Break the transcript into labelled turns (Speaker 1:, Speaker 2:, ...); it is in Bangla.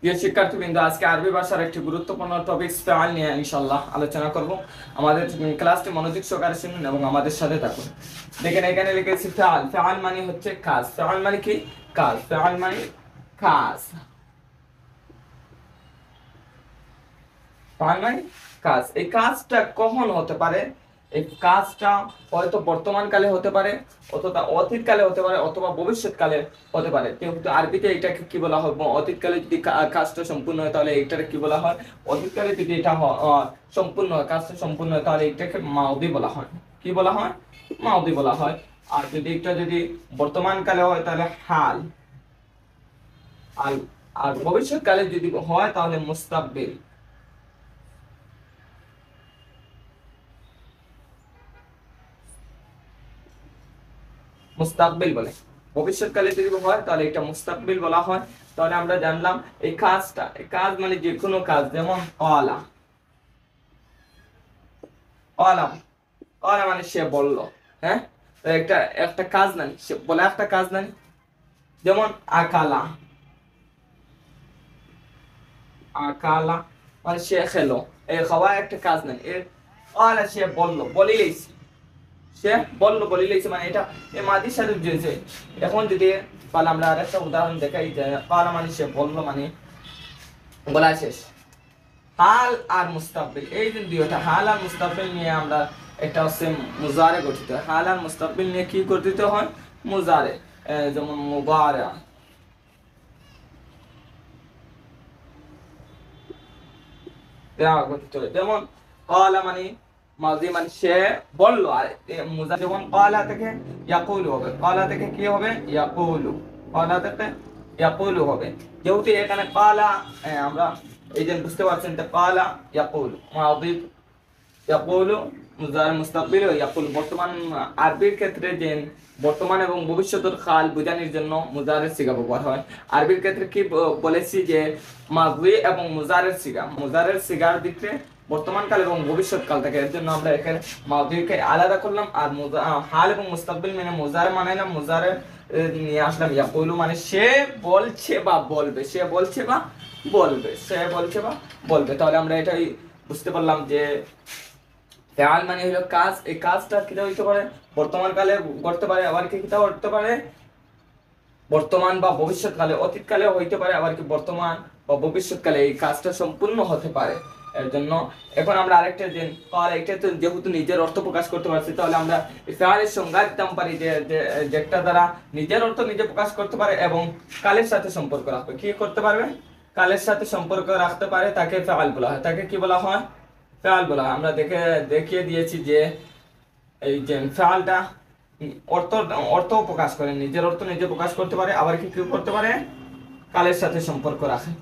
Speaker 1: প্রিয় শিক্ষার্থীবৃন্দ, আজকে আরবি ভাষার একটি গুরুত্বপূর্ণ টপিক ফেআল নিয়ে ইনশাআল্লাহ আলোচনা করব। আমাদের ক্লাসটি মনোযোগ সহকারে শুনুন এবং আমাদের সাথে থাকুন। দেখেন এখানে লিখেছি ফেআল। ফেআল মানে হচ্ছে কাজ। ফেআল মানে কি? কাজ। ফেআল মানে কাজ। ফেআল মানে কাজ। এই কাজটা কখন হতে পারে? এই কাজটা হয়তো বর্তমান কালে হতে পারে, অথবা অতীত কালে হতে পারে, অথবা ভবিষ্যৎ কালে হতে পারে। কিন্তু আরবিতে এটাকে কি বলা হয়? অতীত কালে যদি কাজটা সম্পূর্ণ হয় তাহলে এটাকে কি বলা হয়? অতীত কালে যদি এটা সম্পূর্ণ হয়, কাজটা সম্পূর্ণ হয়, তাহলে এটাকে মাউদি বলা হয়। কি বলা হয়? মাউদি বলা হয়। আর যদি এটা যদি বর্তমান কালে হয় তাহলে হাল। আর আর ভবিষ্যৎ কালে যদি হয় তাহলে মুস্তাকবিল। মুস্তাকবিল বলে। ভবিষ্যৎকালে যদি হয় তাহলে এটা মুস্তাকবিল বলা হয়। তাহলে আমরা জানলাম এই কাজটা, এই কাজ মানে যে কোনো কাজ, যেমন ক্বালা। ক্বালা ক্বালা মানে সে বলল। হ্যাঁ, তো একটা একটা কাজ নানি, সে বলে একটা কাজ নানি। যেমন আকালা। আকালা মানে সে খেলো। এই খাওয়া একটা কাজ নানি। এর ক্বালা সে বলল, বলিলেই সে বলল, বলিলেইছে মানে এটা এই মাদির সাথে জুড়েছে। এখন যদি পাল আমরা আরেকটা উদাহরণ দেখাই যে পালা মানে সে বলল মানে বলা শেষ। হাল আর মুস্তাকবিল, এই যে দুইটা হাল আর মুস্তাকবিল নিয়ে আমরা একটা হচ্ছে মুজারে গঠিত। হাল আর মুস্তাকবিল নিয়ে কি গঠিত হয়? মুজারে। যেমন মুবারা দেওয়া গঠিত হয়। যেমন ক্বালা মানে মাজি মানে সে বলল। আর মুজারে যেমন ক্বালা থেকে ইয়াকুলু হবে। ক্বালা থেকে কি হবে? ইয়াকুলু। ক্বালা থেকে ইয়াকুলু হবে। যেহেতু এখানে ক্বালা আমরা এই যে বুঝতে পারছেন যে ক্বালা ইয়াকুলু মাজি, ইয়াকুলু মুজারে মুস্তাকবিল ও ইয়াকুলু বর্তমান। আরবির ক্ষেত্রে যে বর্তমান এবং ভবিষ্যতের কাল বোঝানোর জন্য মুজারের সিগা ব্যবহার হয়। আরবির ক্ষেত্রে কি বলেছি যে মাজি এবং মুজারের সিগা, মুজারের সিগার দিকে বর্তমান কাল এবং ভবিষ্যৎ কাল থাকে। এর জন্য আমরা এখানে মাজিকে আলাদা করলাম আর হাল এবং মুস্তাকবিল মানে মুজারে মানাইলাম। মুজারে নিয়ে আসলাম ইয়াকুলু মানে সে বলছে বা বলবে। সে বলছে বা বলবে। সে বলছে বা বলবে। তাহলে আমরা এটাই বুঝতে পারলাম যে ফেআল মানে হলো কাজ। এই কাজটা কিটা হইতে পারে? বর্তমান কালে করতে পারে, আবার কি কিটা করতে পারে? বর্তমান বা ভবিষ্যৎ কালে, অতীত কালে হইতে পারে, আবার কি বর্তমান বা ভবিষ্যৎ কালে এই কাজটা সম্পূর্ণ হতে পারে। এর জন্য এখন আমরা আরেকটা যে এটা তো যেহেতু নিজের অর্থ প্রকাশ করতে পারছি, তাহলে আমরা ফেআলের সংজ্ঞা দিতাম পারি যে যেটা দ্বারা নিজের অর্থ নিজে প্রকাশ করতে পারে এবং কালের সাথে সম্পর্ক রাখবে। কি করতে পারবে? কালের সাথে সম্পর্ক রাখতে পারে, তাকে ফেআল বলা হয়। তাকে কি বলা হয়? ফেআল বলা হয়। আমরা দেখিয়ে দিয়েছি যে এই যে ফেআলটা অর্থ অর্থ প্রকাশ করে, নিজের অর্থ নিজে প্রকাশ করতে পারে, আবার কি কি করতে পারে? কালের সাথে সম্পর্ক রাখে।